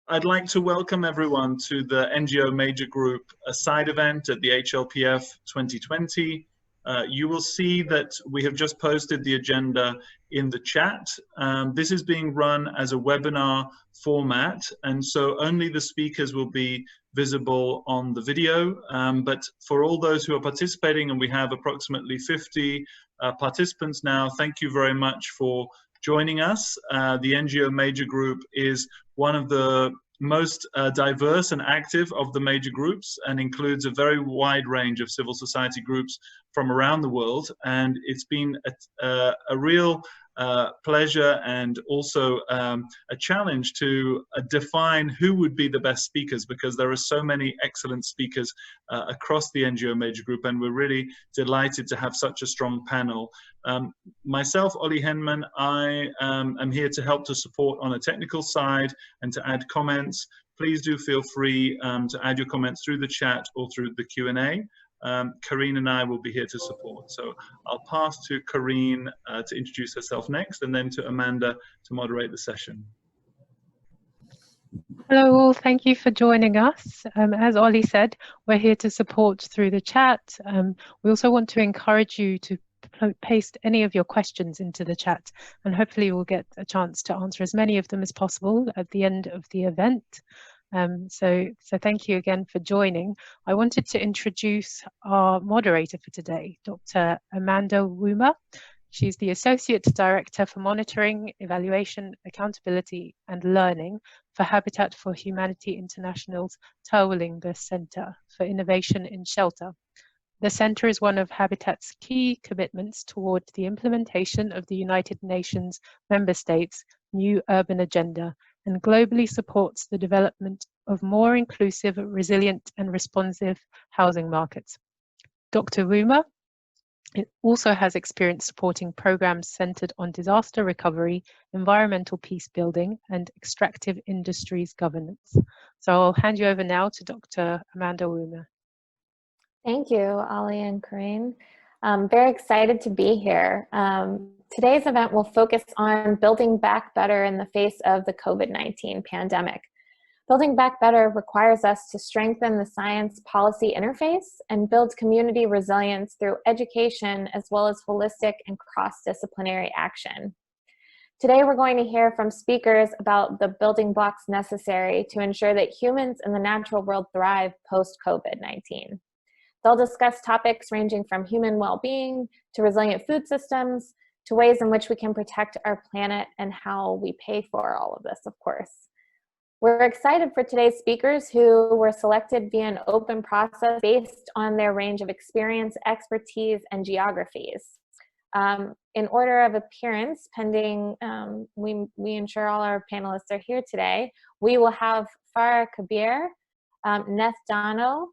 I'd like to welcome everyone to the NGO Major Group side event at the HLPF 2020. You will see that we have just posted the agenda in the chat. This is being run as a webinar format, and so only the speakers will be visible on the video. But for all those who are participating, and we have approximately 50 participants now, thank you very much for joining us. The NGO Major Group is one of the most diverse and active of the major groups and includes a very wide range of civil society groups from around the world. And it's been a real pleasure and also a challenge to define who would be the best speakers, because there are so many excellent speakers across the NGO Major Group, and we're really delighted to have such a strong panel. Myself, Ollie Henman, I am here to help to support on a technical side and to add comments. Please do feel free to add your comments through the chat or through the Q&A. Karine and I will be here to support. So I'll pass to Karine to introduce herself next, and then to Amanda to moderate the session. Hello all, thank you for joining us. As Ollie said, we're here to support through the chat. We also want to encourage you to paste any of your questions into the chat, and hopefully we'll get a chance to answer as many of them as possible at the end of the event. So thank you again for joining. I wanted to introduce our moderator for today, Dr. Amanda Woomer. She's the Associate Director for Monitoring, Evaluation, Accountability and Learning for Habitat for Humanity International's Terwilliger Centre for Innovation in Shelter. The Centre is one of Habitat's key commitments toward the implementation of the United Nations Member States' new urban agenda, and globally supports the development of more inclusive, resilient and responsive housing markets. Dr. Woomer also has experience supporting programs centered on disaster recovery, environmental peace building and extractive industries governance. So I'll hand you over now to Dr. Amanda Woomer. Thank you, Ollie and Karine. I'm very excited to be here. Today's event will focus on building back better in the face of the COVID-19 pandemic. Building back better requires us to strengthen the science policy interface and build community resilience through education as well as holistic and cross-disciplinary action. Today we're going to hear from speakers about the building blocks necessary to ensure that humans in the natural world thrive post-COVID-19. They'll discuss topics ranging from human well-being to resilient food systems, to ways in which we can protect our planet and how we pay for all of this, of course. We're excited for today's speakers who were selected via an open process based on their range of experience, expertise, and geographies. In order of appearance, pending we ensure all our panelists are here today, we will have Farah Kabir, Neth Dano,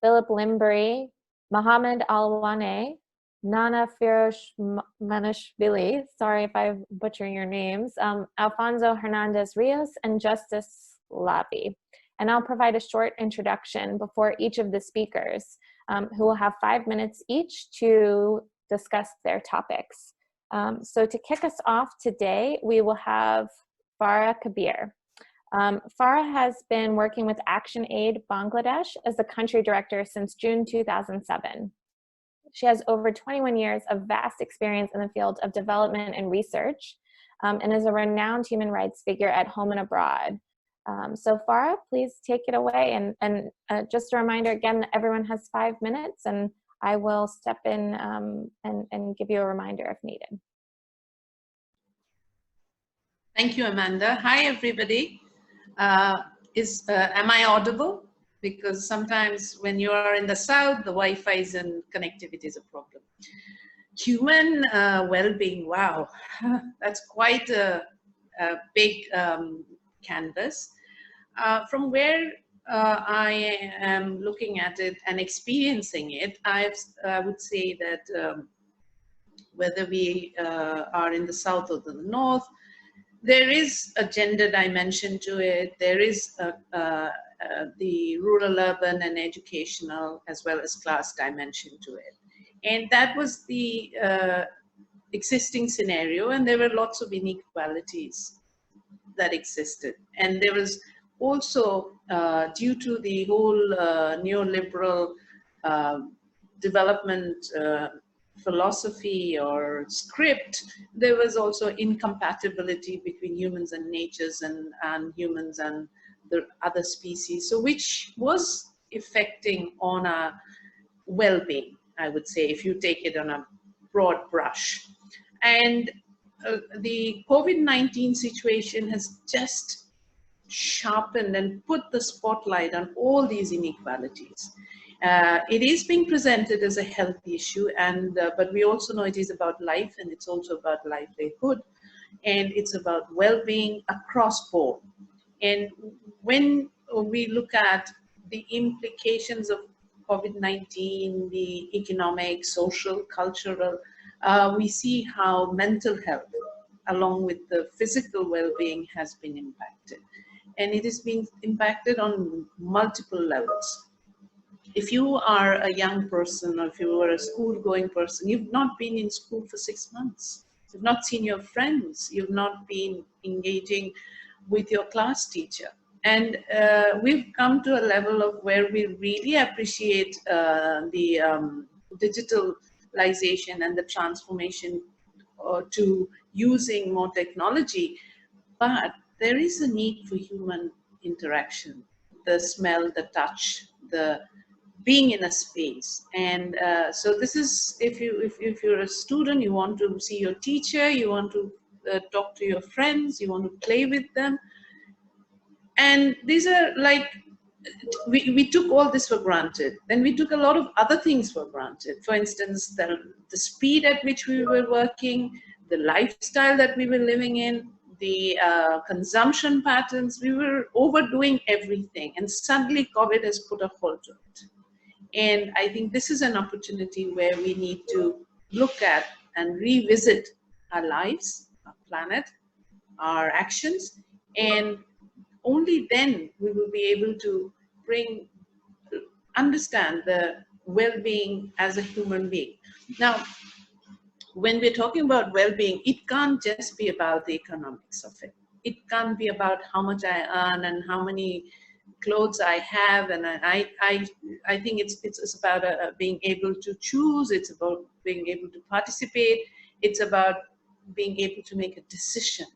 Philip Lymbery, Mohamad Alawneh, Nana Firosh-Manashvili, sorry if I butcher your names, Alfonso Hernandez Rios, and Justice Lavi. And I'll provide a short introduction before each of the speakers, who will have 5 minutes each to discuss their topics. So to kick us off today, we will have Farah Kabir. Farah has been working with ActionAid Bangladesh as the country director since June 2007. She has over 21 years of vast experience in the field of development and research, and is a renowned human rights figure at home and abroad. So Farah, please take it away. And just a reminder again that everyone has 5 minutes, and I will step in and give you a reminder if needed. Thank you, Amanda. Hi, everybody. Am I audible? Because sometimes when you are in the south, the Wi-Fi and connectivity is a problem. Human well-being, wow, that's quite a big canvas. From where I am looking at it and experiencing it, I would say that whether we are in the south or the north, there is a gender dimension to it. There is the rural, urban, and educational, as well as class dimension to it. And that was the existing scenario, and there were lots of inequalities that existed. And there was also due to the whole neoliberal development philosophy or script, there was also incompatibility between humans and natures and humans and the other species, so which was affecting on our well-being, I would say, if you take it on a broad brush. And the COVID-19 situation has just sharpened and put the spotlight on all these inequalities. It is being presented as a health issue, and but we also know it is about life, and it's also about livelihood, and it's about well-being across board. And when we look at the implications of COVID-19, the economic, social, cultural, we see how mental health, along with the physical well-being, has been impacted. And it has been impacted on multiple levels. If you are a young person, or if you are a school-going person, you've not been in school for 6 months. You've not seen your friends. You've not been engaging with your class teacher. And we've come to a level of where we really appreciate the digitalization and the transformation to using more technology. But there is a need for human interaction, the smell, the touch, the being in a space. And so this is, if you're a student, you want to see your teacher, you want to talk to your friends, you want to play with them. And these are like, we took all this for granted. Then we took a lot of other things for granted. For instance, the speed at which we were working, the lifestyle that we were living in, the consumption patterns. We were overdoing everything. And suddenly COVID has put a halt to it. And I think this is an opportunity where we need to look at and revisit our lives, our planet, our actions, and only then we will be able to understand the well-being as a human being. Now, when we're talking about well-being, it can't just be about the economics of it. It can't be about how much I earn and how many clothes I have, and I think it's about being able to choose. It's about being able to participate. It's about being able to make a decision,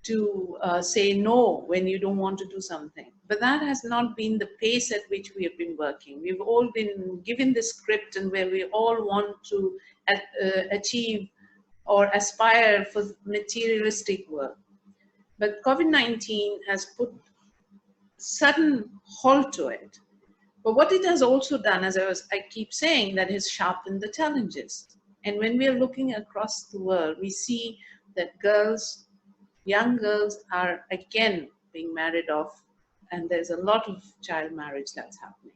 to say no when you don't want to do something. But that has not been the pace at which we have been working. We've all been given this script, and where we all want to achieve or aspire for materialistic work. But COVID-19 has put sudden halt to it. But what it has also done, as I keep saying, that has sharpened the challenges. And when we are looking across the world, we see that young girls are again being married off, and there's a lot of child marriage that's happening.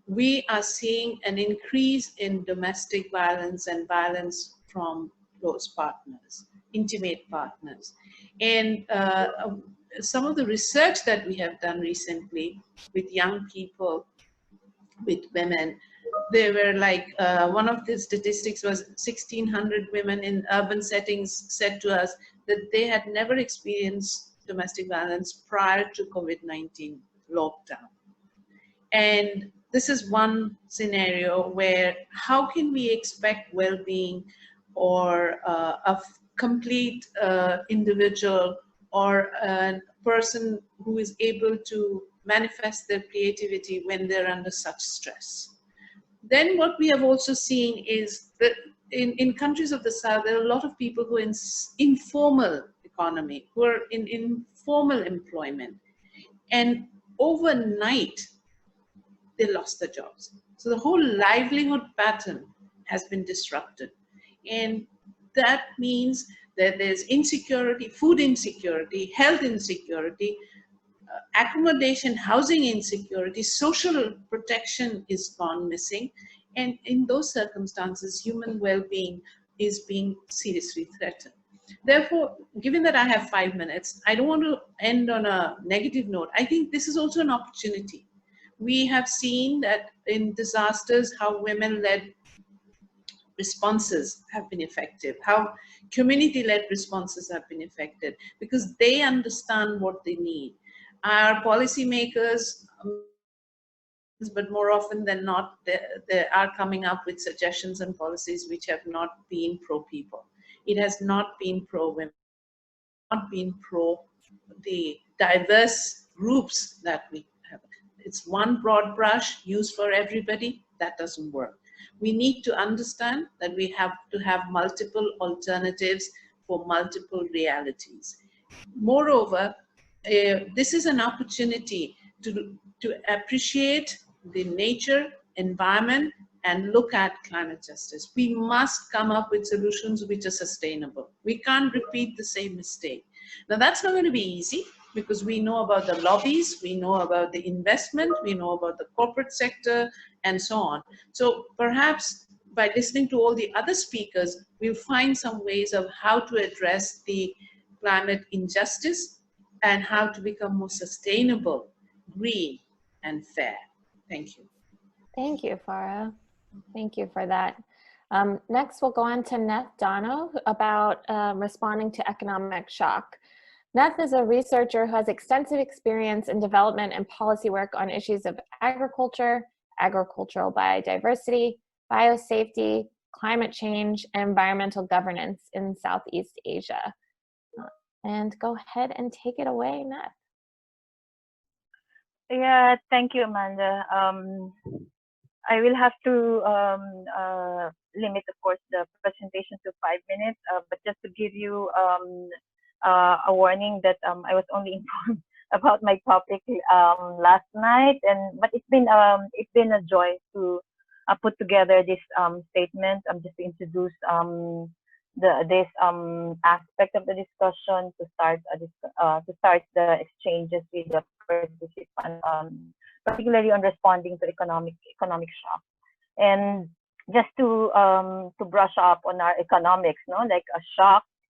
We are seeing an increase in domestic violence and violence from close partners, intimate partners. And some of the research that we have done recently with young people, with women, they were like, one of the statistics was 1,600 women in urban settings said to us that they had never experienced domestic violence prior to COVID-19 lockdown. And this is one scenario where how can we expect well-being or a complete individual or a person who is able to manifest their creativity when they're under such stress? Then what we have also seen is that in countries of the South, there are a lot of people who are in informal economy, who are in informal employment. And overnight, they lost their jobs. So the whole livelihood pattern has been disrupted. And that means that there's insecurity, food insecurity, health insecurity, accommodation, housing insecurity, social protection is gone missing. And in those circumstances, human well-being is being seriously threatened. Therefore, given that I have 5 minutes, I don't want to end on a negative note. I think this is also an opportunity. We have seen that in disasters, how women-led responses have been effective, how community-led responses have been effective, because they understand what they need. Our policymakers, but more often than not, they are coming up with suggestions and policies which have not been pro-people. It has not been pro-women, not been pro the diverse groups that we have. It's one broad brush used for everybody. That doesn't work. We need to understand that we have to have multiple alternatives for multiple realities. Moreover, this is an opportunity to appreciate the nature, environment, and look at climate justice. We must come up with solutions which are sustainable. We can't repeat the same mistake. Now, that's not going to be easy because we know about the lobbies, we know about the investment, we know about the corporate sector, and so on. So perhaps by listening to all the other speakers, we'll find some ways of how to address the climate injustice and how to become more sustainable, green, and fair. Thank you. Thank you, Farah. Thank you for that. Next, we'll go on to Neth Dano about responding to economic shock. Neth is a researcher who has extensive experience in development and policy work on issues of agriculture, agricultural biodiversity, biosafety, climate change, and environmental governance in Southeast Asia. And go ahead and take it away, Neth. Yeah, thank you, Amanda. I will have to limit, of course, the presentation to 5 minutes, but just to give you a warning that I was only informed about my topic last night, but it's been a joy to put together this statement. Just to introduce this aspect of the discussion to start the exchanges with the participants, particularly on responding to economic shock. And just to brush up on our economics, like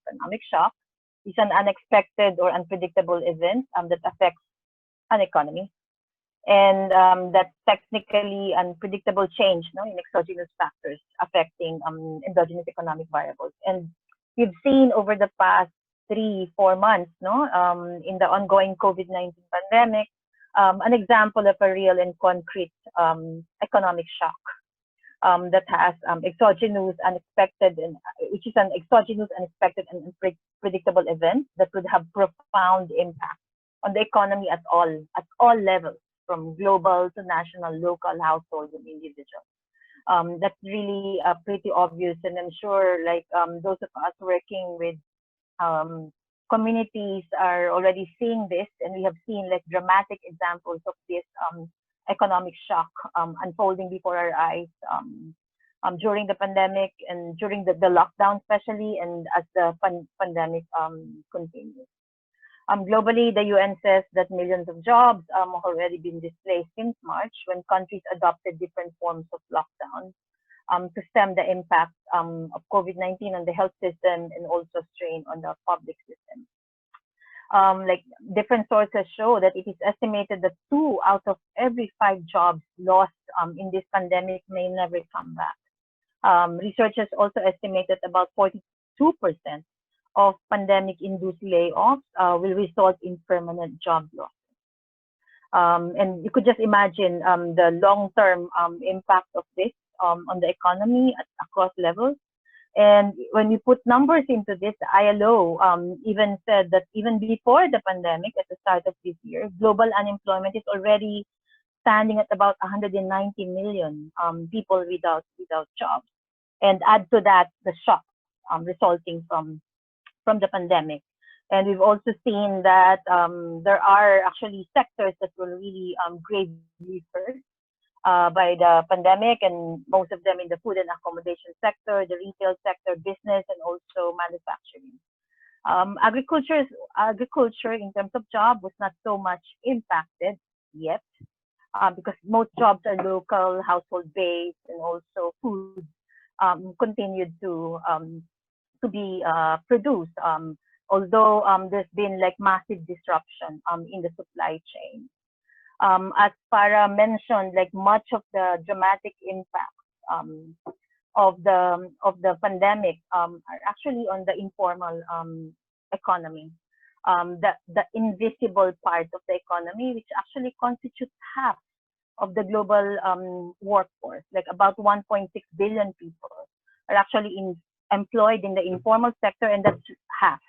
economic shock is an unexpected or unpredictable event that affects an economy, and that's technically unpredictable change in exogenous factors affecting endogenous economic variables. And we've seen over the past 3-4 months in the ongoing COVID-19 pandemic an example of a real and concrete economic shock that has exogenous, unexpected, which is an exogenous, unexpected, and unpredictable event that would have profound impact on the economy at all levels, from global to national, local, households, and individuals. That's really pretty obvious, and I'm sure those of us working with communities are already seeing this, and we have seen dramatic examples of this economic shock unfolding before our eyes during the pandemic and during the lockdown especially, and as the pandemic continues. Globally, the UN says that millions of jobs have already been displaced since March, when countries adopted different forms of lockdown to stem the impact of COVID-19 on the health system and also strain on the public system. Different sources show that it is estimated that 2 out of every 5 jobs lost in this pandemic may never come back. Researchers also estimate that about 42% of pandemic-induced layoffs will result in permanent job loss. And you could just imagine the long-term impact of this on the economy across levels. And when we put numbers into this, the ILO even said that even before the pandemic, at the start of this year, global unemployment is already standing at about 190 million people without jobs. And add to that the shock resulting from the pandemic. And we've also seen that there are actually sectors that were really gravely hurt by the pandemic, and most of them in the food and accommodation sector, the retail sector, business, and also manufacturing. Agriculture in terms of job was not so much impacted yet because most jobs are local, household based, and also food continued to be produced, although there's been massive disruption in the supply chain. As Farah mentioned, much of the dramatic impacts of the pandemic are actually on the informal economy. the invisible part of the economy, which actually constitutes half of the global workforce. Like about 1.6 billion people are actually employed in the informal sector, and that's half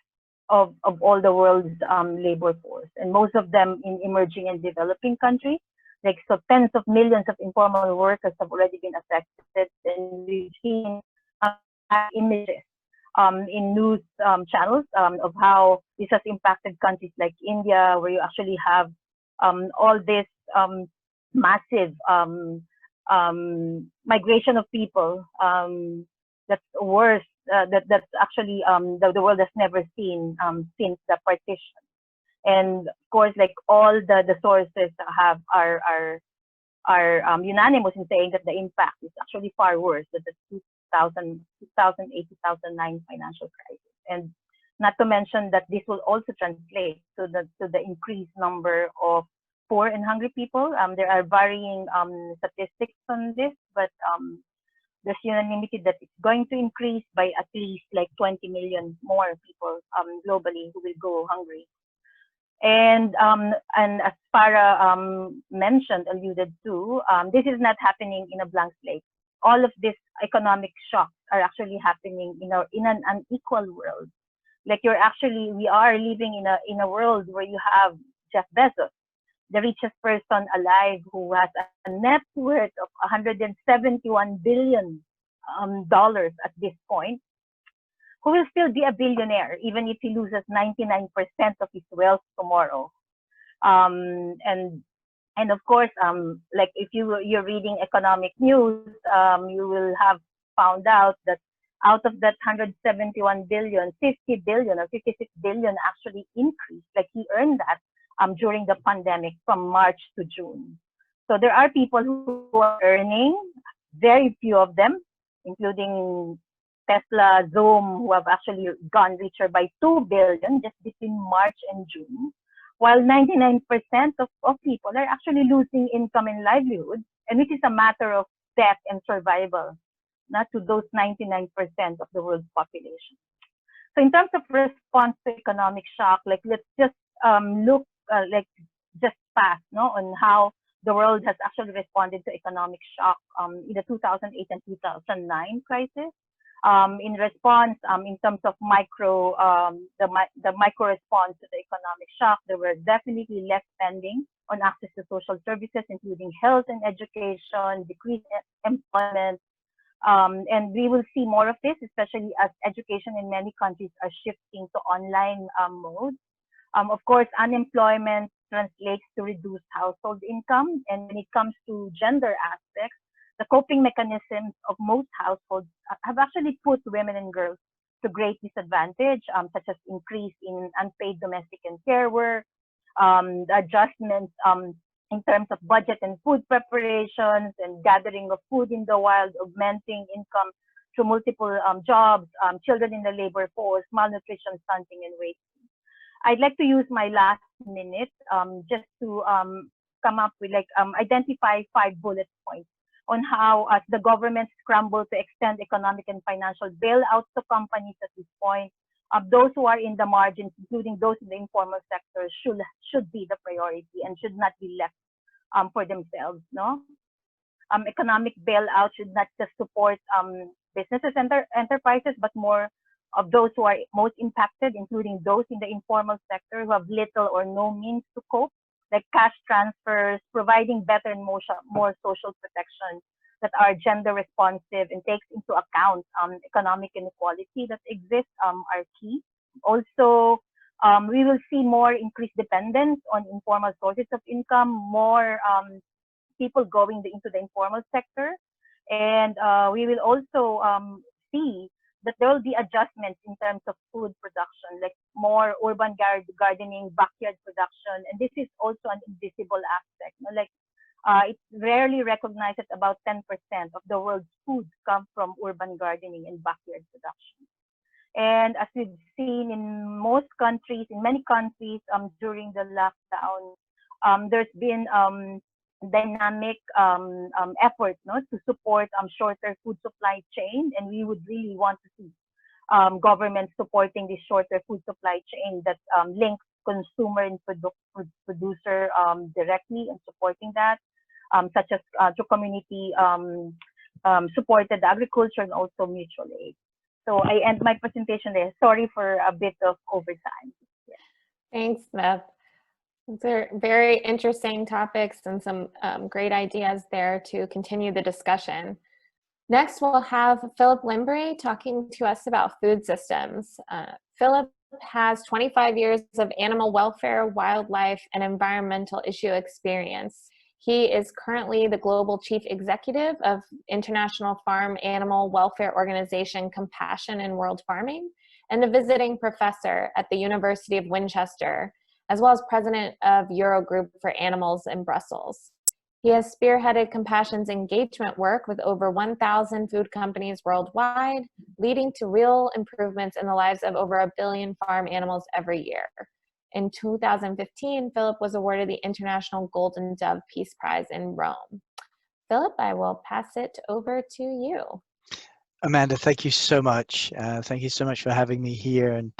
of all the world's labor force, and most of them in emerging and developing countries. Like, so tens of millions of informal workers have already been affected, and we've seen images in news channels of how this has impacted countries like India, where you actually have all this massive migration of people that's worse, that's actually the world has never seen since the partition. And of course, like, all the sources are unanimous in saying that the impact is actually far worse than the 2008, 2009 financial crisis. And not to mention that this will also translate to the increased number of poor and hungry people. There are varying statistics on this, but there's unanimity that it's going to increase by at least like 20 million more people globally who will go hungry. And as Farah alluded to, this is not happening in a blank slate. All of these economic shocks are actually happening in an unequal world. Like, we are living in a world where you have Jeff Bezos, the richest person alive, who has a net worth of $171 billion at this point, who will still be a billionaire even if he loses 99% of his wealth tomorrow. And of course, like, if you're reading economic news, you will have found out that out of that 171 billion, 50 billion or 56 billion actually increased. Like, he earned that during the pandemic from March to June. So there are people who are earning, very few of them, including Tesla, Zoom, who have actually gone richer by 2 billion just between March and June, while 99% of people are actually losing income and livelihood, and which is a matter of death and survival, not to those 99% of the world's population. So in terms of response to economic shock, like, let's just look just fast on how the world has actually responded to economic shock in the 2008 and 2009 crisis. In response, in terms of the micro response to the economic shock, there was definitely less spending on access to social services, including health and education, decreased employment, and we will see more of this, especially as education in many countries are shifting to online mode. Of course, unemployment translates to reduced household income, and when it comes to gender aspects, the coping mechanisms of most households have actually put women and girls to great disadvantage, such as increase in unpaid domestic and care work, the adjustments in terms of budget and food preparations and gathering of food in the wild, augmenting income through multiple jobs, children in the labor force, malnutrition, stunting, and waste. I'd like to use my last minute just to come up with identify 5 bullet points on how, as the government scramble to extend economic and financial bailouts to companies at this point, those who are in the margins, including those in the informal sector, should be the priority and should not be left for themselves. Economic bailout should not just support businesses and enterprises, but more of those who are most impacted, including those in the informal sector who have little or no means to cope, like cash transfers, providing better and more social protection that are gender responsive and takes into account economic inequality that exists are key. Also, we will see more increased dependence on informal sources of income, more people going into the informal sector, and we will also see that there will be adjustments in terms of food production, like more urban gardening, backyard production, and this is also an invisible aspect. It's rarely recognized that about 10% of the world's food comes from urban gardening and backyard production. And as we've seen in many countries during the lockdown, there's been dynamic effort to support shorter food supply chain, and we would really want to see government supporting the shorter food supply chain that links consumer and producer directly and supporting that, such as through community supported agriculture and also mutual aid. So I end my presentation there. Sorry for a bit of overtime. Yeah. Thanks, Neth. These are very interesting topics and some great ideas there to continue the discussion. Next, we'll have Philip Lymbery talking to us about food systems. Philip has 25 years of animal welfare, wildlife, and environmental issue experience. He is currently the Global Chief Executive of International Farm Animal Welfare Organization Compassion in World Farming, and a visiting professor at the University of Winchester, as well as president of Eurogroup for Animals in Brussels. He has spearheaded Compassion's engagement work with over 1,000 food companies worldwide, leading to real improvements in the lives of over 1 billion farm animals every year. In 2015, Philip was awarded the International Golden Dove Peace Prize in Rome. Philip, I will pass it over to you. Amanda, thank you so much. Thank you so much for having me here, and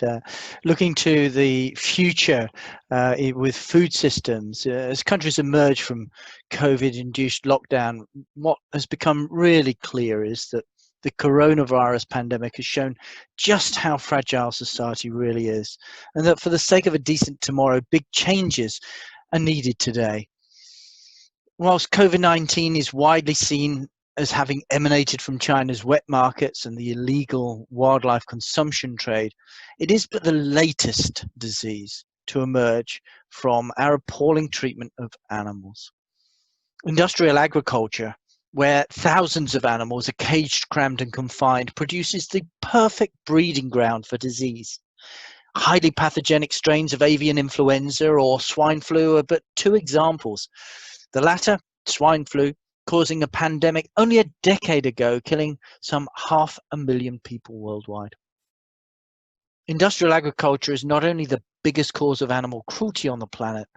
looking to the future with food systems. As countries emerge from COVID-induced lockdown, what has become really clear is that the coronavirus pandemic has shown just how fragile society really is, and that for the sake of a decent tomorrow, big changes are needed today. Whilst COVID-19 is widely seen as having emanated from China's wet markets and the illegal wildlife consumption trade, it is but the latest disease to emerge from our appalling treatment of animals. Industrial agriculture, where thousands of animals are caged, crammed and confined, produces the perfect breeding ground for disease. Highly pathogenic strains of avian influenza or swine flu are but two examples. The latter, swine flu, causing a pandemic only a decade ago, killing some 500,000 people worldwide. Industrial agriculture is not only the biggest cause of animal cruelty on the planet,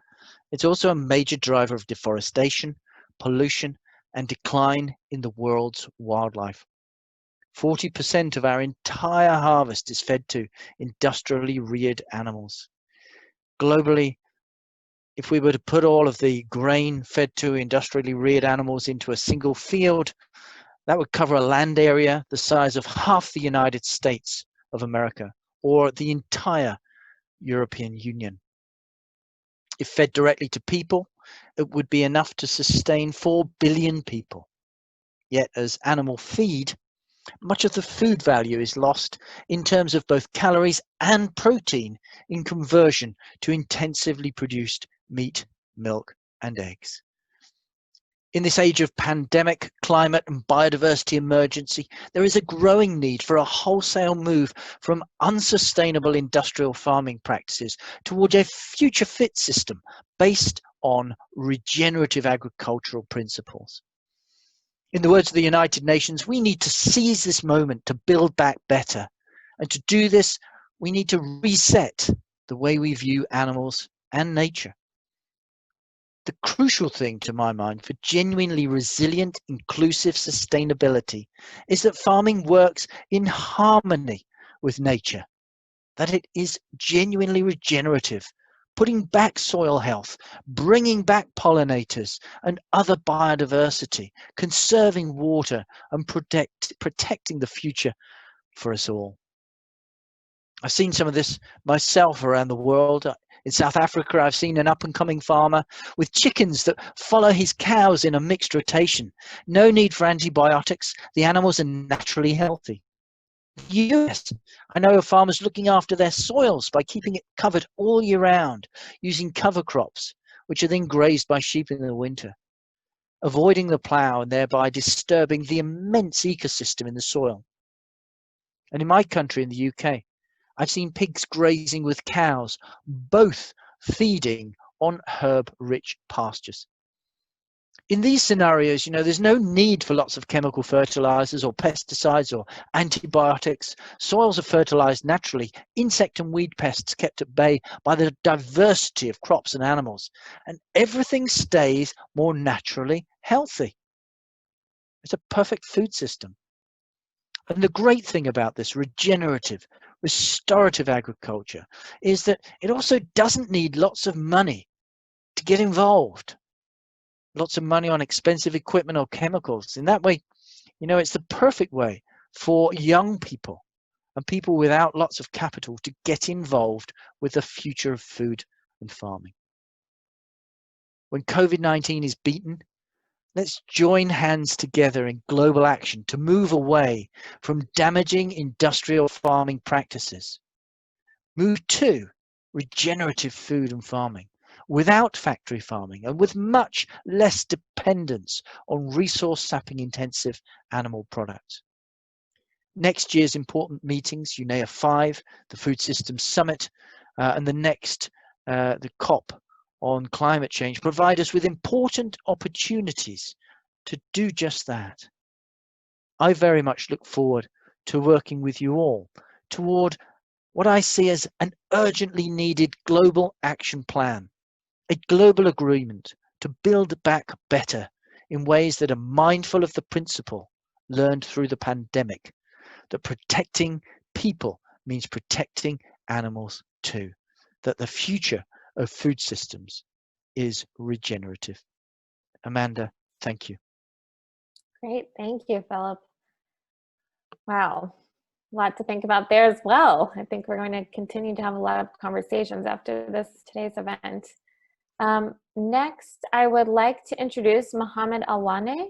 it's also a major driver of deforestation, pollution, and decline in the world's wildlife. 40% of our entire harvest is fed to industrially reared animals. Globally, if we were to put all of the grain fed to industrially reared animals into a single field, that would cover a land area the size of half the United States of America, or the entire European Union. If fed directly to people, it would be enough to sustain 4 billion people. Yet as animal feed, much of the food value is lost in terms of both calories and protein in conversion to intensively produced meat, milk, and eggs. In this age of pandemic, climate, and biodiversity emergency, there is a growing need for a wholesale move from unsustainable industrial farming practices towards a future-fit system based on regenerative agricultural principles. In the words of the United Nations, we need to seize this moment to build back better. And to do this, we need to reset the way we view animals and nature. The crucial thing, to my mind, for genuinely resilient, inclusive sustainability is that farming works in harmony with nature, that it is genuinely regenerative, putting back soil health, bringing back pollinators and other biodiversity, conserving water and protecting the future for us all. I've seen some of this myself around the world. In South Africa, I've seen an up-and-coming farmer with chickens that follow his cows in a mixed rotation. No need for antibiotics. The animals are naturally healthy. In the US, I know of farmers looking after their soils by keeping it covered all year round, using cover crops, which are then grazed by sheep in the winter, avoiding the plough and thereby disturbing the immense ecosystem in the soil. And in my country, in the UK, I've seen pigs grazing with cows, both feeding on herb-rich pastures. In these scenarios, there's no need for lots of chemical fertilizers or pesticides or antibiotics. Soils are fertilized naturally, insect and weed pests kept at bay by the diversity of crops and animals, and everything stays more naturally healthy. It's a perfect food system. And the great thing about this regenerative, restorative agriculture is that it also doesn't need lots of money to get involved. Lots of money on expensive equipment or chemicals. In that way, you know, it's the perfect way for young people and people without lots of capital to get involved with the future of food and farming. When COVID-19 is beaten, let's join hands together in global action to move away from damaging industrial farming practices. Move to regenerative food and farming without factory farming and with much less dependence on resource sapping intensive animal products. Next year's important meetings, UNEA 5, the Food Systems Summit, and the next, the COP on climate change, provide us with important opportunities to do just that. I very much look forward to working with you all toward what I see as an urgently needed global action plan, a global agreement to build back better in ways that are mindful of the principle learned through the pandemic, that protecting people means protecting animals too, that the future of food systems is regenerative. Amanda, thank you. Great, thank you, Philip. Wow, a lot to think about there as well. I think we're going to continue to have a lot of conversations after today's event. Next, I would like to introduce Mohamad Alawneh.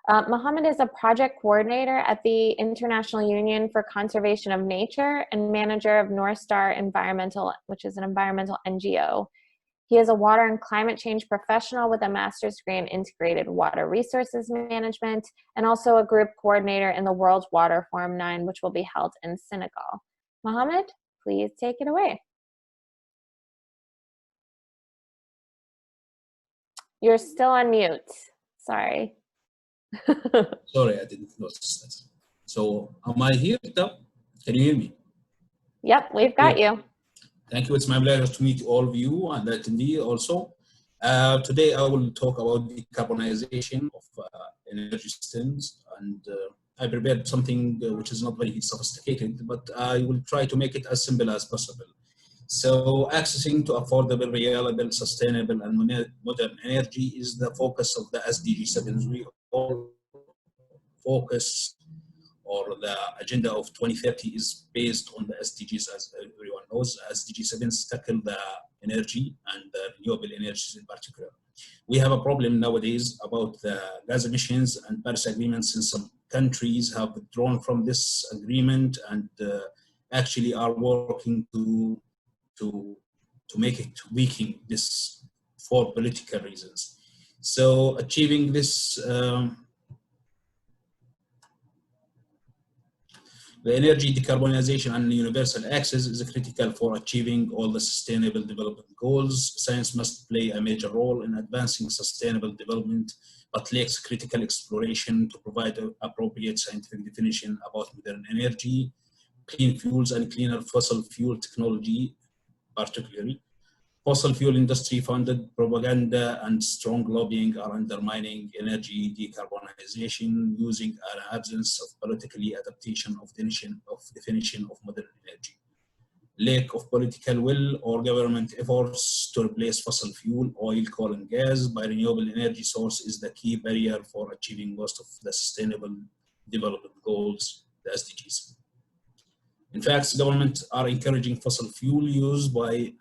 Mohamad is a project coordinator at the International Union for Conservation of Nature and manager of North Star Environmental, which is an environmental NGO. He is a water and climate change professional with a master's degree in integrated water resources management and also a group coordinator in the World Water Forum 9, which will be held in Senegal. Mohamad, please take it away. You're still on mute. Sorry. Sorry, I didn't notice that. So, am I here now? Can you hear me? Yep, we've got you. Thank you. It's my pleasure to meet all of you and attendee also. Today, I will talk about decarbonization of energy systems, and I prepared something which is not very sophisticated, but I will try to make it as simple as possible. So, accessing to affordable, reliable, sustainable, and modern energy is the focus of the SDG 7. We all focus, or the agenda of 2030 is based on the SDGs, as everyone knows. SDG 7 tackle the energy and the renewable energies in particular. We have a problem nowadays about the gas emissions and Paris agreements, and some countries have withdrawn from this agreement and actually are working to make it weaken this for political reasons. So achieving this, the energy decarbonization and universal access is critical for achieving all the sustainable development goals. Science must play a major role in advancing sustainable development, but lacks critical exploration to provide an appropriate scientific definition about modern energy, clean fuels, and cleaner fossil fuel technology, particularly. Fossil fuel industry funded propaganda and strong lobbying are undermining energy decarbonization using an absence of politically adaptation of definition of modern energy. Lack of political will or government efforts to replace fossil fuel, oil, coal, and gas by renewable energy source is the key barrier for achieving most of the sustainable development goals, the SDGs. In fact, governments are encouraging fossil fuel use by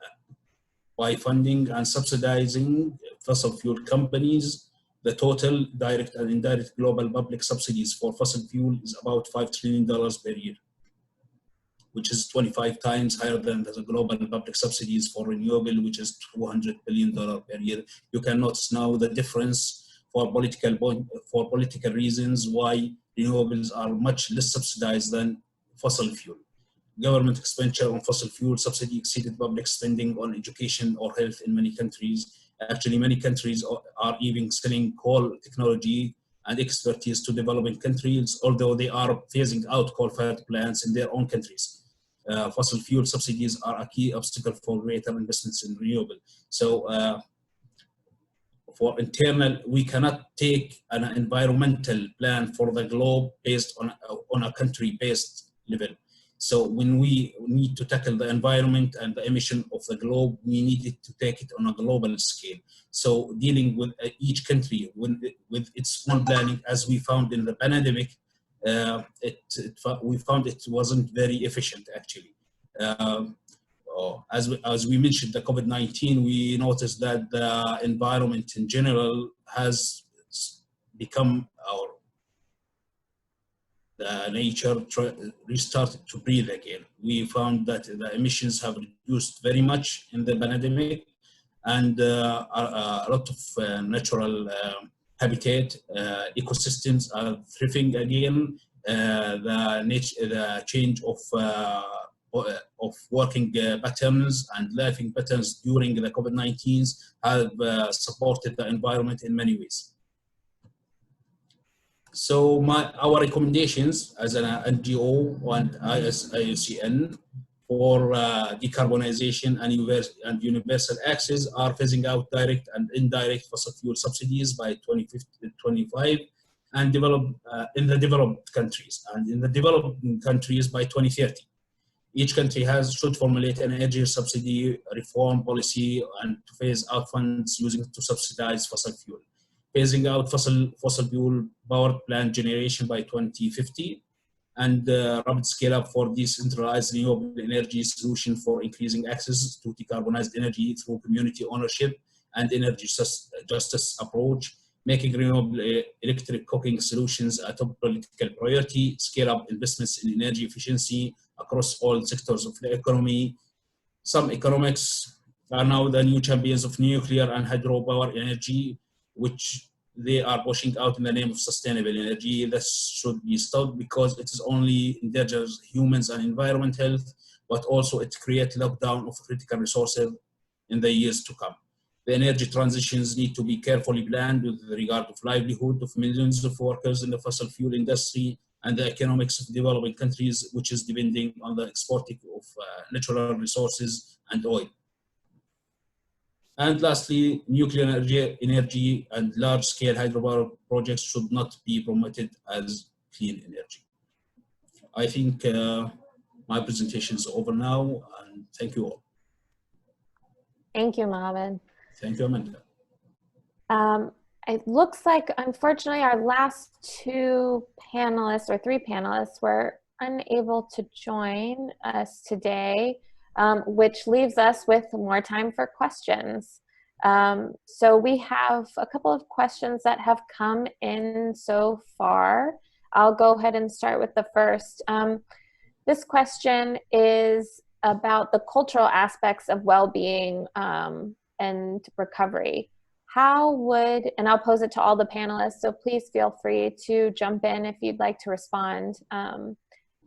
funding and subsidizing fossil fuel companies. The total direct and indirect global public subsidies for fossil fuel is about $5 trillion per year, which is 25 times higher than the global public subsidies for renewable, which is $200 billion per year. You can notice now the difference for political reasons why renewables are much less subsidized than fossil fuel. Government expenditure on fossil fuel subsidy exceeded public spending on education or health in many countries. Actually, many countries are even selling coal technology and expertise to developing countries, although they are phasing out coal-fired plants in their own countries. Fossil fuel subsidies are a key obstacle for greater investments in renewable. So for internal, we cannot take an environmental plan for the globe based on a country-based level. So when we need to tackle the environment and the emission of the globe, we needed to take it on a global scale. So dealing with each country with its own planning, as we found in the pandemic, we found it wasn't very efficient actually. As we mentioned, the COVID-19, we noticed that the environment in general has become the nature restarted to breathe again. We found that the emissions have reduced very much in the pandemic, and a lot of natural habitat ecosystems are thriving again. The change of working patterns and living patterns during the COVID-19 have supported the environment in many ways. So our recommendations as an NGO and IUCN for decarbonization and universal access are phasing out direct and indirect fossil fuel subsidies by 2025 and in the developed countries, and in the developing countries by 2030. Each country should formulate an energy subsidy reform policy and to phase out funds using to subsidize fossil fuel. Phasing out fossil fuel power plant generation by 2050, and rapid scale up for decentralized renewable energy solution for increasing access to decarbonized energy through community ownership and energy justice approach, making renewable electric cooking solutions a top political priority, scale up investments in energy efficiency across all sectors of the economy. Some economics are now the new champions of nuclear and hydropower energy, which they are pushing out in the name of sustainable energy. This should be stopped because it is only endangers humans and environment health, but also it creates lockdown of critical resources in the years to come. The energy transitions need to be carefully planned with regard to livelihood of millions of workers in the fossil fuel industry and the economics of developing countries, which is depending on the exporting of natural resources and oil. And lastly, nuclear energy and large-scale hydropower projects should not be promoted as clean energy. I think my presentation is over now, and thank you all. Thank you, Mohamad. Thank you, Amanda. It looks like, unfortunately, our last two panelists or three panelists were unable to join us today, which leaves us with more time for questions. So we have a couple of questions that have come in so far. I'll go ahead and start with the first. This question is about the cultural aspects of well-being and recovery. How would, and I'll pose it to all the panelists, so please feel free to jump in if you'd like to respond.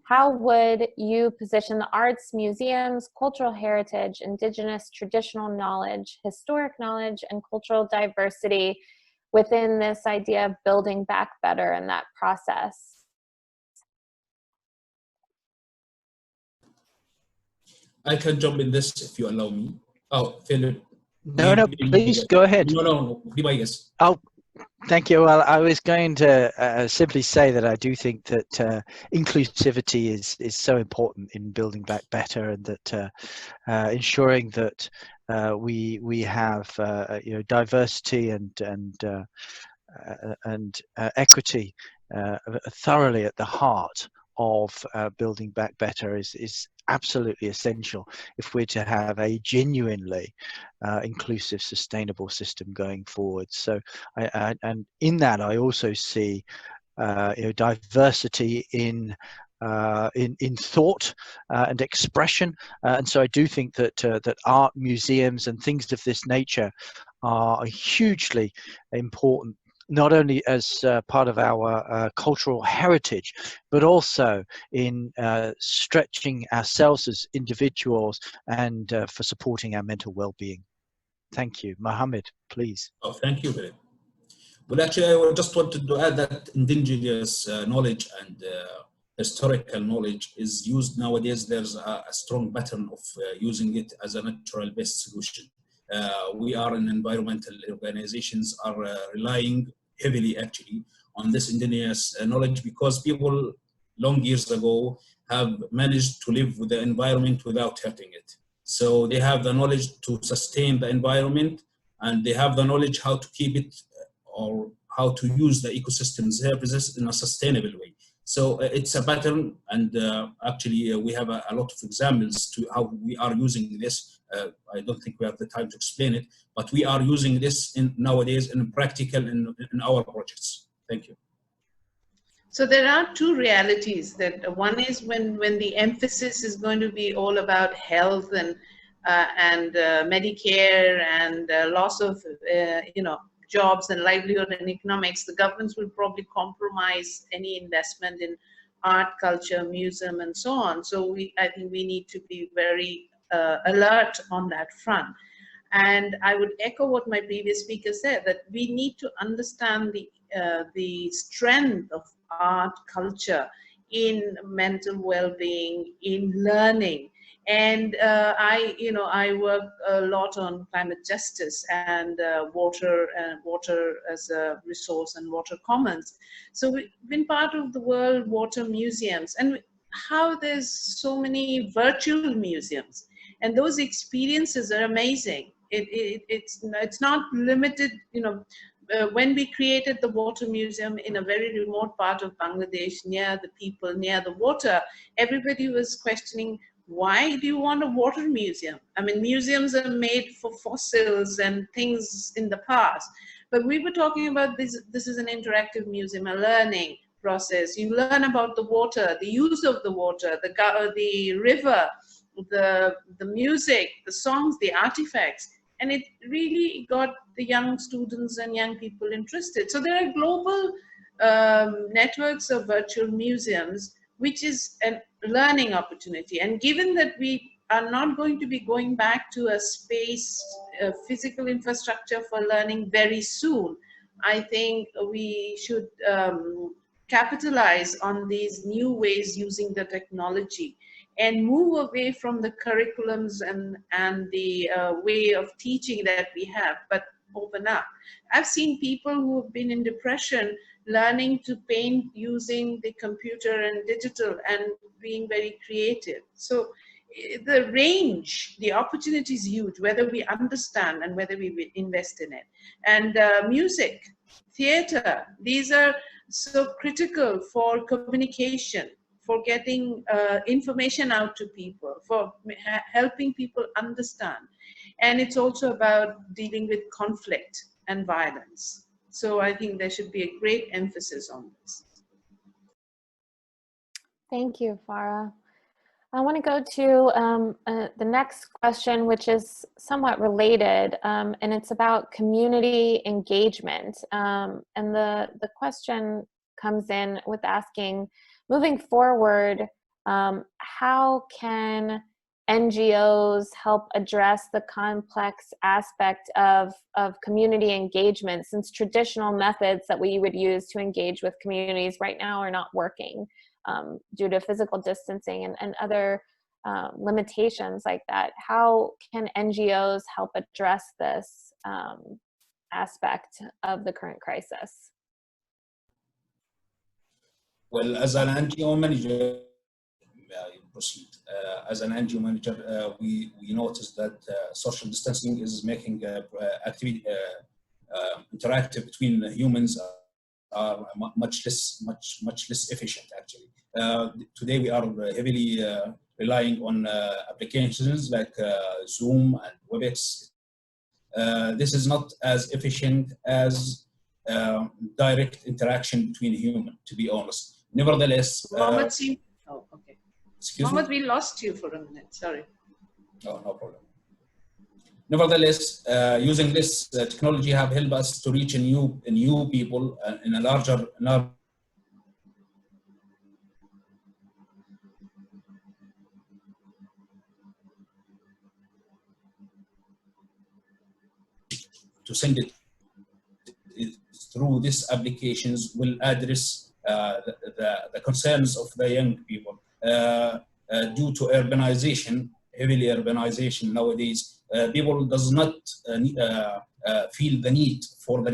How would you position the arts, museums, cultural heritage, indigenous traditional knowledge, historic knowledge, and cultural diversity within this idea of building back better in that process? I can jump in this if you allow me. Oh, Philip. No, please go ahead. No, be my guest. Oh, thank you. Well, I was going to simply say that I do think that inclusivity is so important in building back better, and that ensuring that we have diversity and equity thoroughly at the heart of building back better is absolutely essential if we're to have a genuinely inclusive, sustainable system going forward. So, and in that, I also see diversity in thought and expression, and so I do think that that art, museums, and things of this nature are hugely important, not only as part of our cultural heritage, but also in stretching ourselves as individuals and for supporting our mental well-being. Thank you. Mohamad, please. Oh, thank you, Philip. Well, actually, I just wanted to add that indigenous knowledge and historical knowledge is used nowadays. There's a strong pattern of using it as a natural-based solution. we are in environmental organizations are relying heavily actually on this indigenous knowledge, because people long years ago have managed to live with the environment without hurting it. So they have the knowledge to sustain the environment, and they have the knowledge how to keep it or how to use the ecosystem services in a sustainable way. So it's a pattern, and actually we have a lot of examples to how we are using this. I don't think we have the time to explain it, but we are using this nowadays in practical in our projects. Thank you. So there are two realities. That one is when the emphasis is going to be all about health and Medicare and loss of jobs and livelihood and economics, the governments will probably compromise any investment in art, culture, museum, and so on. So I think we need to be very alert on that front. And I would echo what my previous speaker said, that we need to understand the strength of art, culture in mental well-being, in learning. And I work a lot on climate justice and water as a resource and water commons. So we've been part of the World Water Museums, and how there's so many virtual museums, and those experiences are amazing. It's not limited, when we created the water museum in a very remote part of Bangladesh, near the people, near the water, everybody was questioning, why do you want a water museum? I mean, museums are made for fossils and things in the past. But we were talking about this is an interactive museum, a learning process. You learn about the water, the use of the water, the river, the music, the songs, the artifacts. And it really got the young students and young people interested. So there are global networks of virtual museums, which is a learning opportunity. And given that we are not going to be going back to a space, physical infrastructure for learning very soon, I think we should capitalize on these new ways using the technology and move away from the curriculums and the way of teaching that we have, but open up. I've seen people who have been in depression learning to paint using the computer and digital and being very creative. So the range, the opportunity is huge, whether we understand and whether we invest in it. And music, theater, these are so critical for communication, for getting information out to people, for helping people understand. And it's also about dealing with conflict and violence. So I think there should be a great emphasis on this. Thank you, Farah. I want to go to the next question, which is somewhat related, and it's about community engagement. And the question comes in with asking, moving forward, how can NGOs help address the complex aspect of community engagement, since traditional methods that we would use to engage with communities right now are not working due to physical distancing and other limitations like that? How can NGOs help address this aspect of the current crisis? Well, as an NGO manager, proceed. As an NGO manager, we noticed that social distancing is making activity interactive between humans are much less efficient actually. Today we are heavily relying on applications like Zoom and WebEx. This is not as efficient as direct interaction between humans, to be honest. Nevertheless, Mohamad, okay. Excuse Mohamad, me? we lost you for a minute, sorry. Oh, no problem. Nevertheless, using this technology have helped us to reach a new people in a larger to send it through these applications will address the concerns of the young people due to urbanization, heavily urbanization nowadays. people does not feel the need for the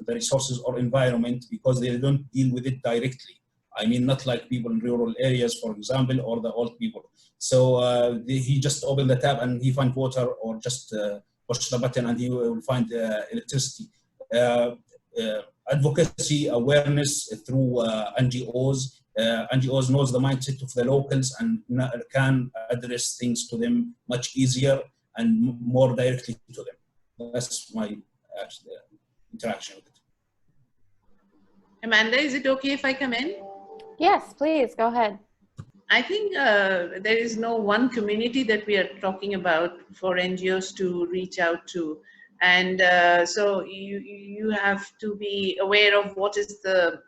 resources or environment because they don't deal with it directly. I mean, not like people in rural areas, for example, or the old people. So he just opened the tap and he find water, or just push the button and he will find electricity. Advocacy, awareness through NGOs. NGOs knows the mindset of the locals and can address things to them much easier and more directly to them. That's my interaction with it. Amanda, is it okay if I come in? Yes, please, go ahead. I think there is no one community that we are talking about for NGOs to reach out to. And so you have to be aware of what is the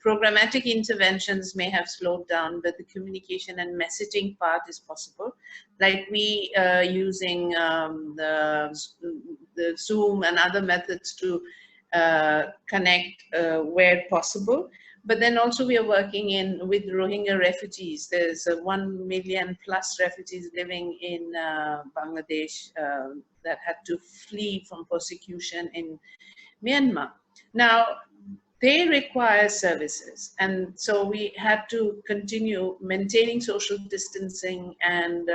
programmatic interventions may have slowed down, but the communication and messaging part is possible. Like we using the Zoom and other methods to connect where possible. But then also we are working with Rohingya refugees. There's 1 million plus refugees living in Bangladesh that had to flee from persecution in Myanmar. Now, they require services. And so we had to continue maintaining social distancing and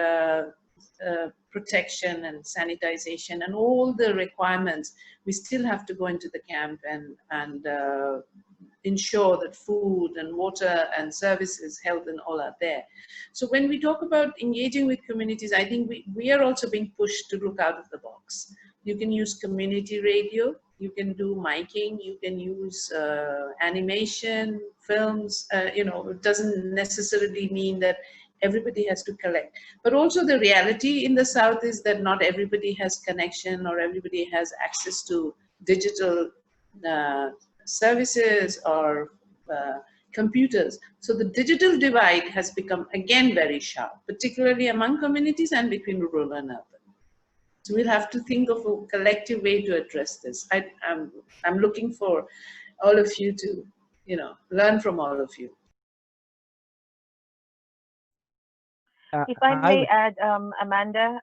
protection and sanitization and all the requirements. We still have to go into the camp and ensure that food and water and services, health and all are there. So when we talk about engaging with communities, I think we are also being pushed to look out of the box. You can use community radio, you can do miking, you can use animation, films, it doesn't necessarily mean that everybody has to collect. But also the reality in the South is that not everybody has connection or everybody has access to digital services or computers. So the digital divide has become again very sharp, particularly among communities and between rural and urban. So we'll have to think of a collective way to address this. I'm looking for all of you to, learn from all of you. If I may add, Amanda,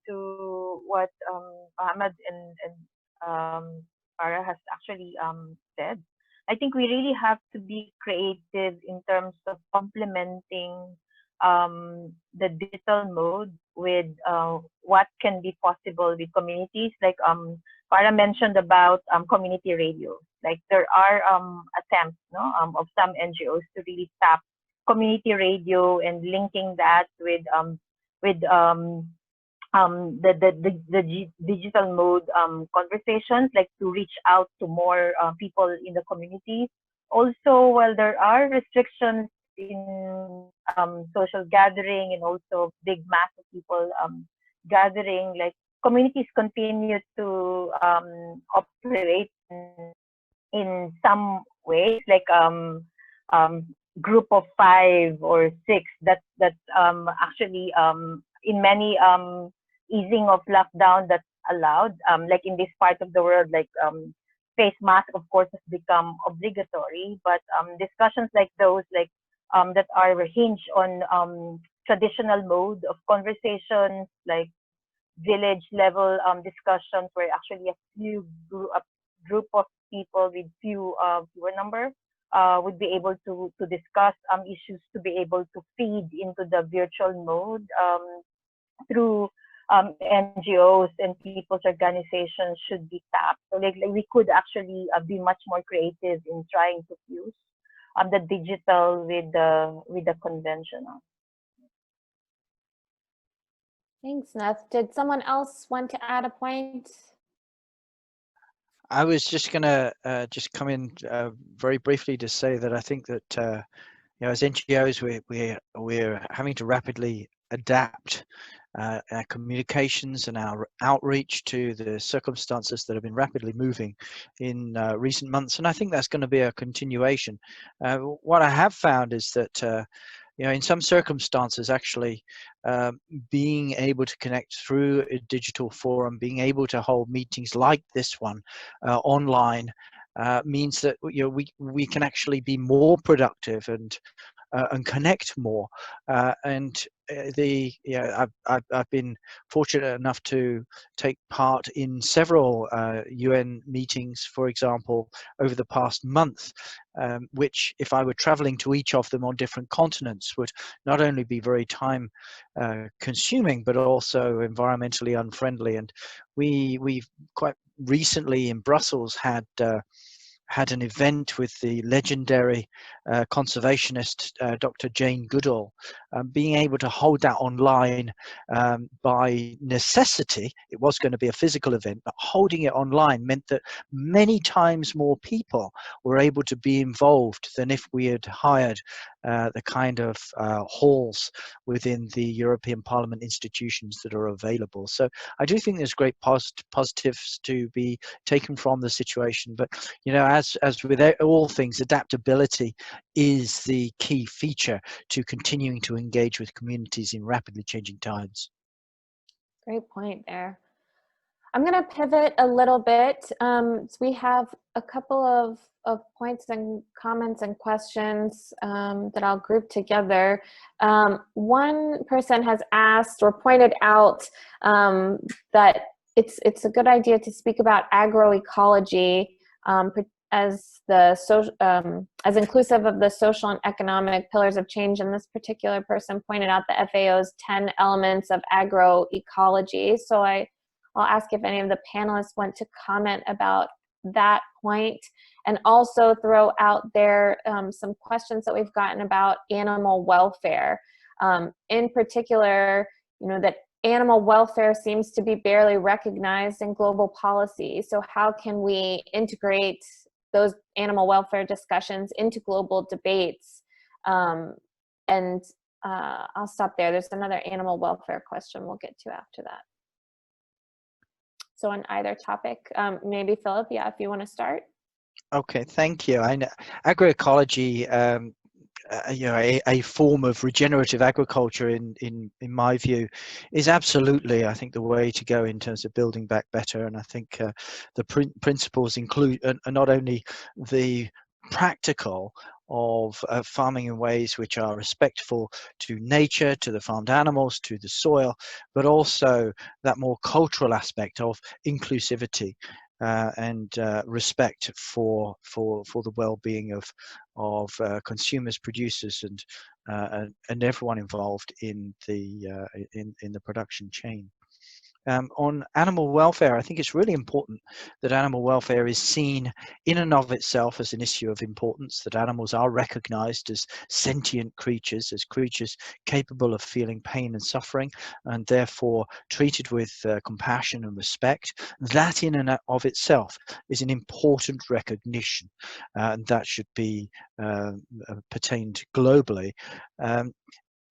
to what Mohamad and Farah has actually said, I think we really have to be creative in terms of complementing the digital mode with what can be possible with communities. Like Farah mentioned about community radio. Like there are attempts of some NGOs to really tap community radio and linking that with the digital mode conversations, like to reach out to more people in the community. Also, while there are restrictions in social gathering and also big mass of people gathering, like communities continue to operate in some ways, like group of 5 or 6. That's actually in many easing of lockdown that's allowed. Like in this part of the world, like face mask, of course, has become obligatory. But discussions like those, like that are hinged on traditional mode of conversations, like village level discussions, where actually a group of people with fewer number would be able to discuss issues, to be able to feed into the virtual mode through NGOs and people's organizations should be tapped. So like we could actually be much more creative in trying to fuse the digital with the conventional. Thanks, Neth. Did someone else want to add a point? I was just going to just come in very briefly to say that I think that as NGOs we're having to rapidly adapt our communications and our outreach to the circumstances that have been rapidly moving in recent months, and I think that's going to be a continuation. What I have found is that in some circumstances, actually being able to connect through a digital forum, being able to hold meetings like this one online means that we can actually be more productive and connect more. And I've been fortunate enough to take part in several UN meetings, for example, over the past month, which, if I were traveling to each of them on different continents, would not only be very time consuming, but also environmentally unfriendly. And we've quite recently in Brussels had an event with the legendary conservationist Dr. Jane Goodall. Being able to hold that online by necessity, it was going to be a physical event, but holding it online meant that many times more people were able to be involved than if we had hired the kind of halls within the European Parliament institutions that are available. So I do think there's great positives to be taken from the situation, but as with all things, adaptability is the key feature to continuing to engage with communities in rapidly changing times. Great point there. I'm going to pivot a little bit. So we have a couple of points and comments and questions that I'll group together. One person has asked or pointed out that it's a good idea to speak about agroecology as inclusive of the social and economic pillars of change. And this particular person pointed out the FAO's 10 elements of agroecology. So I'll ask if any of the panelists want to comment about that point, and also throw out there some questions that we've gotten about animal welfare. In particular, that animal welfare seems to be barely recognized in global policy. So how can we integrate those animal welfare discussions into global debates? I'll stop there. There's another animal welfare question we'll get to after that. So on either topic, maybe Philip, if you want to start. Okay, thank you. I know agroecology, a form of regenerative agriculture, in my view, is absolutely, I think, the way to go in terms of building back better. And I think the principles include not only the practical of farming in ways which are respectful to nature, to the farmed animals, to the soil, but also that more cultural aspect of inclusivity and respect for the well-being of consumers, producers, and everyone involved in the production chain. On animal welfare, I think it's really important that animal welfare is seen in and of itself as an issue of importance, that animals are recognized as sentient creatures, as creatures capable of feeling pain and suffering, and therefore treated with compassion and respect. That in and of itself is an important recognition, and that should be pertained globally.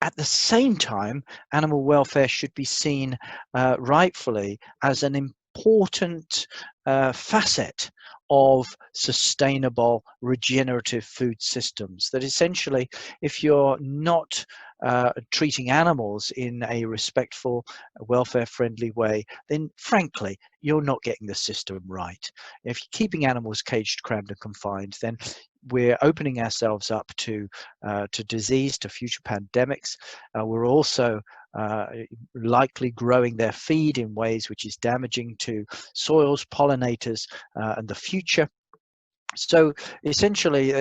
At the same time, animal welfare should be seen rightfully as an important facet of sustainable regenerative food systems. That essentially, if you're not treating animals in a respectful, welfare-friendly way, then frankly, you're not getting the system right. If you're keeping animals caged, crammed, and confined, then we're opening ourselves up to disease, to future pandemics. We're also likely growing their feed in ways which is damaging to soils, pollinators, and the future. So essentially,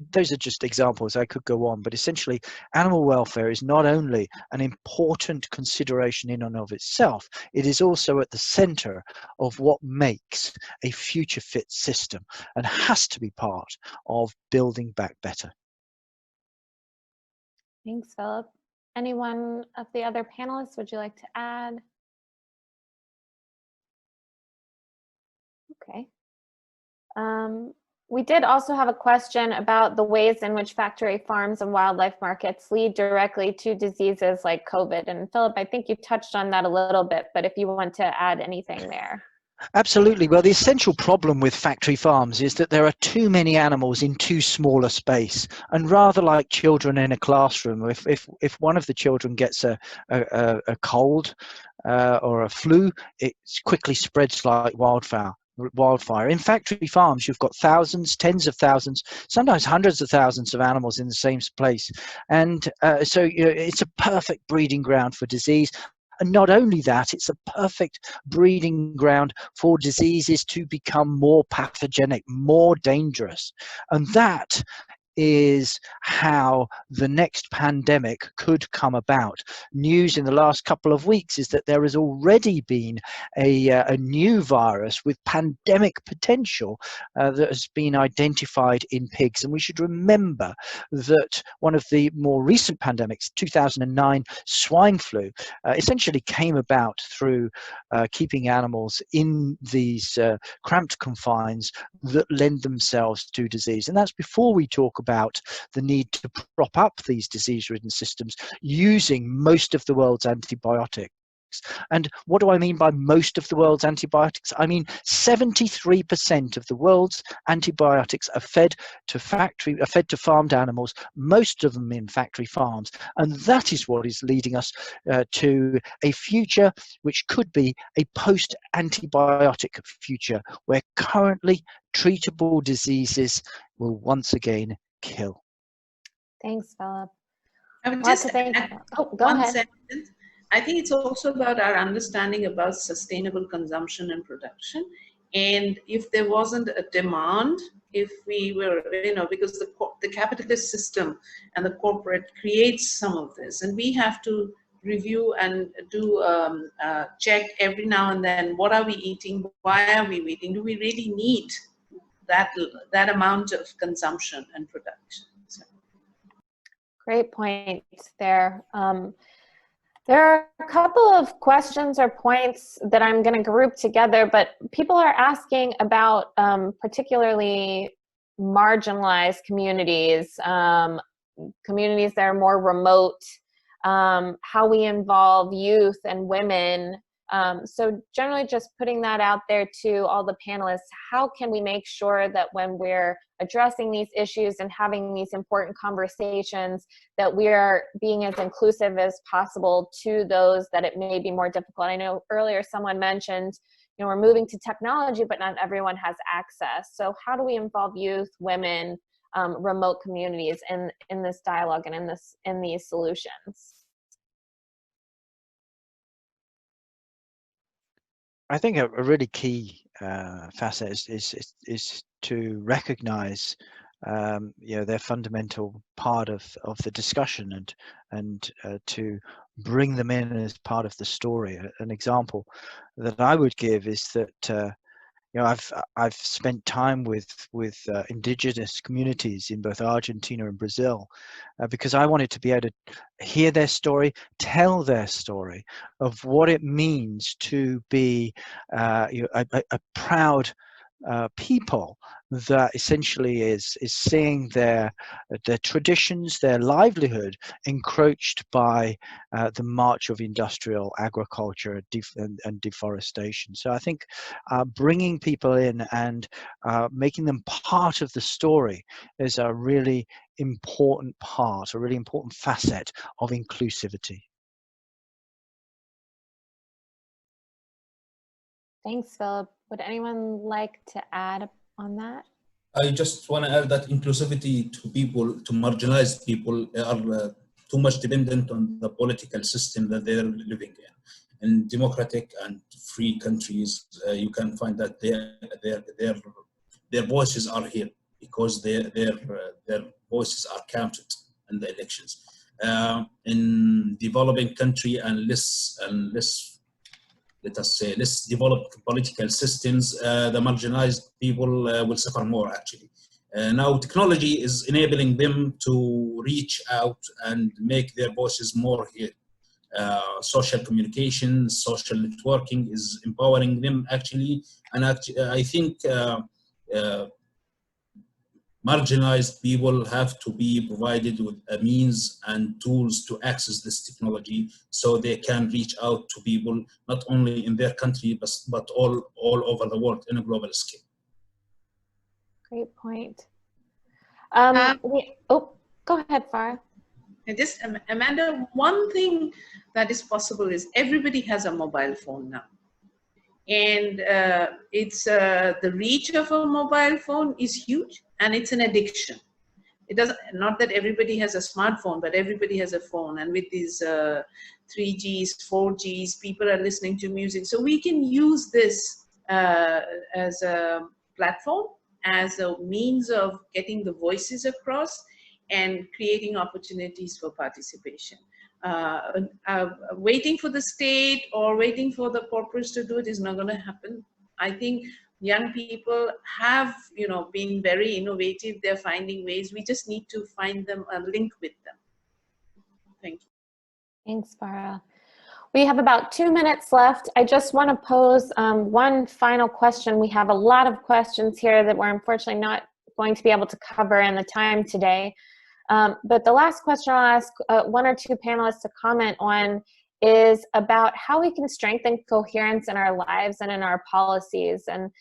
those are just examples. I could go on, but essentially animal welfare is not only an important consideration in and of itself, it is also at the center of what makes a future fit system and has to be part of building back better. Thanks, Philip. Anyone of the other panelists would you like to add? Okay. We did also have a question about the ways in which factory farms and wildlife markets lead directly to diseases like COVID. And Philip, I think you touched on that a little bit, but if you want to add anything there. Absolutely. Well, the essential problem with factory farms is that there are too many animals in too small a space. And rather like children in a classroom, if one of the children gets a cold or a flu, it quickly spreads like wildfire. wildfire. In factory farms, you've got thousands, tens of thousands, sometimes hundreds of thousands of animals in the same place. And so it's a perfect breeding ground for disease. And not only that, it's a perfect breeding ground for diseases to become more pathogenic, more dangerous. And that is how the next pandemic could come about. News in the last couple of weeks is that there has already been a new virus with pandemic potential that has been identified in pigs. And we should remember that one of the more recent pandemics, 2009 swine flu, essentially came about through keeping animals in these cramped confines that lend themselves to disease. And that's before we talk about the need to prop up these disease-ridden systems using most of the world's antibiotics. And what do I mean by most of the world's antibiotics? I mean 73% of the world's antibiotics are fed to farmed animals, most of them in factory farms. And that is what is leading us to a future which could be a post-antibiotic future, where currently treatable diseases will once again kill. Thanks, Philip. I would just add go ahead. sentence. I think it's also about our understanding about sustainable consumption and production. And if there wasn't a demand, if we were, because the capitalist system and the corporate creates some of this, and we have to review and do check every now and then, what are we eating? Why are we eating? Do we really need that amount of consumption and production? So. Great point there. There are a couple of questions or points that I'm going to group together, but people are asking about particularly marginalized communities, communities that are more remote, how we involve youth and women. So generally just putting that out there to all the panelists, how can we make sure that when we're addressing these issues and having these important conversations, that we are being as inclusive as possible to those that it may be more difficult? I know earlier someone mentioned, we're moving to technology, but not everyone has access. So how do we involve youth, women, remote communities in this dialogue and in these solutions? I think a really key facet is to recognize their fundamental part of the discussion and to bring them in as part of the story. An example that I would give is that I've spent time with indigenous communities in both Argentina and Brazil because I wanted to be able to hear their story, tell their story of what it means to be a proud people that essentially is seeing their traditions, their livelihood encroached by the march of industrial agriculture and deforestation. So I think bringing people in and making them part of the story is a really important part, a really important facet of inclusivity. Thanks, Philip. Would anyone like to add on that? I just want to add that inclusivity to people, to marginalized people, are too much dependent on the political system that they're living in. In democratic and free countries, you can find that their voices are here because their voices are counted in the elections. In developing country and less, let us say, less developed political systems, the marginalized people will suffer more, actually. Now technology is enabling them to reach out and make their voices more heard. Social communication, social networking is empowering them, actually. And I think marginalized people have to be provided with a means and tools to access this technology so they can reach out to people, not only in their country, but all over the world in a global scale. Great point. Go ahead, Farah. Just, Amanda, one thing that is possible is everybody has a mobile phone now. And it's the reach of a mobile phone is huge, and it's an addiction. It doesn't, not that everybody has a smartphone, but everybody has a phone. And with these 3Gs, 4Gs, people are listening to music. So we can use this as a platform, as a means of getting the voices across and creating opportunities for participation. Waiting for the state or waiting for the corporates to do it is not going to happen. I think young people have, you know, been very innovative. They're finding ways. We just need to find them a link with them. Thank you. Thanks, Farah. We have about 2 minutes left. I just want to pose one final question. We have a lot of questions here that we're unfortunately not going to be able to cover in the time today. But the last question I'll ask one or two panelists to comment on is about how we can strengthen coherence in our lives and in our policies. And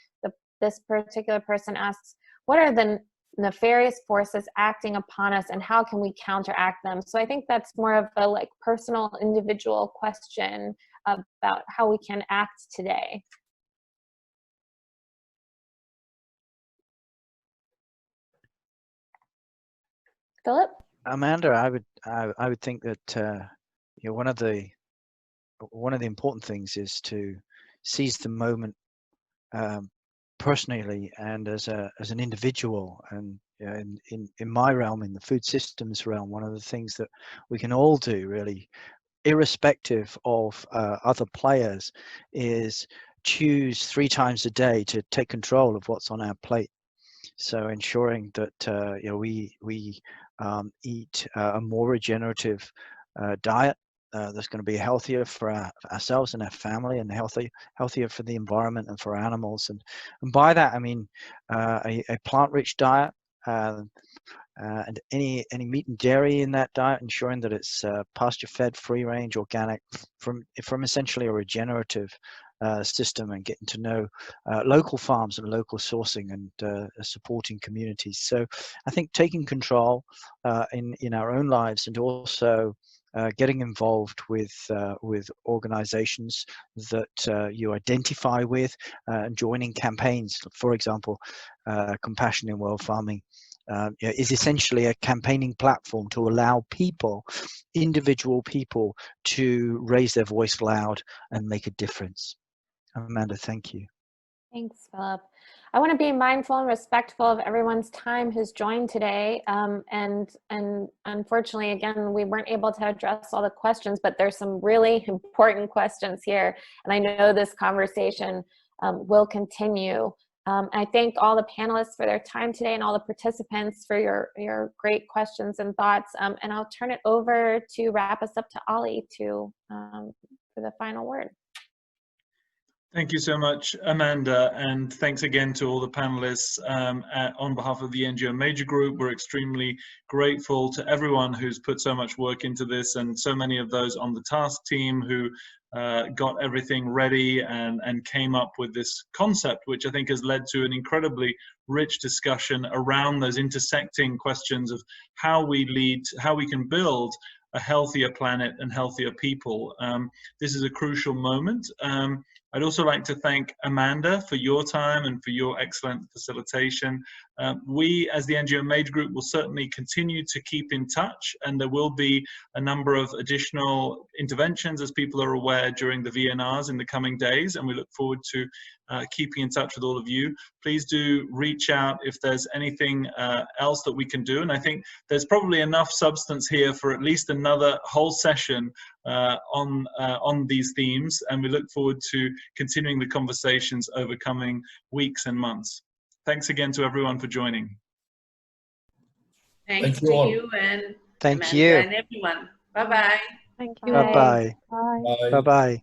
this particular person asks, what are the nefarious forces acting upon us and how can we counteract them? So I think that's more of a like personal, individual question about how we can act today. Philip? Amanda, I would think that you know, one of the important things is to seize the moment personally and as an individual. And you know, in my realm, in the food systems realm, one of the things that we can all do, really, irrespective of other players, is choose 3 times a day to take control of what's on our plate. So ensuring that you know, we eat a more regenerative diet that's going to be healthier for ourselves and our family, and healthier for the environment and for animals. And by that I mean a plant-rich diet, and any meat and dairy in that diet, ensuring that it's pasture-fed, free-range, organic, from essentially a regenerative system, and getting to know local farms and local sourcing, and supporting communities. So I think taking control in our own lives, and also getting involved with organizations that you identify with, and joining campaigns. For example, Compassion in World Farming is essentially a campaigning platform to allow people, individual people, to raise their voice loud and make a difference. Amanda, thank you. Thanks, Philip. I want to be mindful and respectful of everyone's time who's joined today. And unfortunately, again, we weren't able to address all the questions, but there's some really important questions here. And I know this conversation will continue. I thank all the panelists for their time today, and all the participants for your great questions and thoughts. And I'll turn it over to wrap us up to Ali for the final word. Thank you so much, Amanda, and thanks again to all the panelists. On behalf of the NGO Major Group, we're extremely grateful to everyone who's put so much work into this, and so many of those on the task team who got everything ready and came up with this concept, which I think has led to an incredibly rich discussion around those intersecting questions of how we can build a healthier planet and healthier people. This is a crucial moment. I'd also like to thank Amanda for your time and for your excellent facilitation. We, as the NGO Major Group, will certainly continue to keep in touch, and there will be a number of additional interventions, as people are aware, during the VNRs in the coming days, and we look forward to keeping in touch with all of you. Please do reach out if there's anything else that we can do, and I think there's probably enough substance here for at least another whole session on these themes, and we look forward to continuing the conversations over coming weeks and months. Thanks again to everyone for joining. Thanks to you and thank Amanda you and everyone. Bye-bye. Thank you. Bye-bye. Bye. Bye-bye.